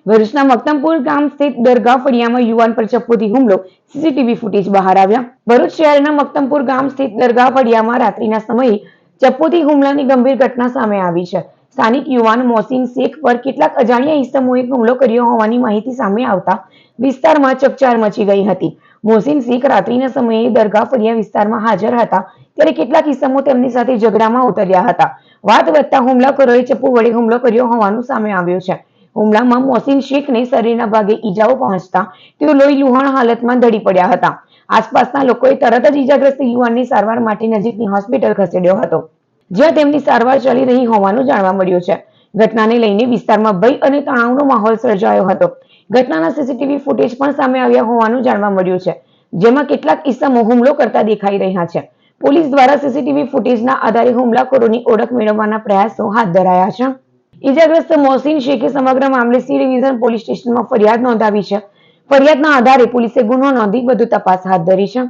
ભરૂચના મક્તમપુર ગામ સ્થિત દરગાહ ફળિયામાં યુવાન પર ચપ્પુથી હુમલો, સીસીટીવી ફૂટેજ બહાર આવ્યા. ભરૂચ શહેરના મક્તમપુર ગામ સ્થિત દરગાહ ફળિયામાં રાત્રિના સમયે ચપ્પુથી હુમલાની ગંભીર ઘટના સામે આવી છે. સ્થાનિક યુવાન મોહસિન શેખ પર કેટલાક અજાણ્યા ઇસમોએ હુમલો કર્યો હોવાની માહિતી સામે આવતા વિસ્તારમાં ચકચાર મચી ગઈ હતી. મોહસિન શેખ રાત્રિના સમયે દરગાહ ફળિયા વિસ્તારમાં હાજર હતા ત્યારે કેટલાક ઇસમો તેમની સાથે ઝઘડામાં ઉતર્યા હતા. વાત વધતા હુમલાખોરોએ ચપ્પુ વડે હુમલો કર્યો હોવાનું સામે આવ્યું છે. હુમલામાં મોહસિન શેખને શરીરના ભાગે ઈજાઓ પહોંચતા તેઓ લોહી લુહાણ હાલતમાં ઢળી પડ્યા હતા. આસપાસના લોકોએ તરત જ ઈજાગ્રસ્ત યુવાનને સારવાર માટે નજીકની હોસ્પિટલ ખસેડ્યો હતો, જ્યાં તેમની સારવાર ચાલી રહી હોવાનું જાણવા મળ્યું છે. ઘટનાને લઈને વિસ્તારમાં ભય અને તણાવનો માહોલ સર્જાયો હતો. ઘટનાના સીસીટીવી ફૂટેજ પણ સામે આવ્યા હોવાનું જાણવા મળ્યું છે, જેમાં કેટલાક ઇસમો હુમલો કરતા દેખાઈ રહ્યા છે. પોલીસ દ્વારા સીસીટીવી ફૂટેજના આધારે હુમલાખોરોની ઓળખ મેળવવાના પ્રયાસો હાથ ધરાયા છે. ઈજાગ્રસ્ત મોહસિન શેખે સમગ્ર મામલે સી ડિવિઝન પોલીસ સ્ટેશનમાં ફરિયાદ નોંધાવી છે. ફરિયાદના આધારે પોલીસે ગુનો નોંધી વધુ તપાસ હાથ ધરી છે.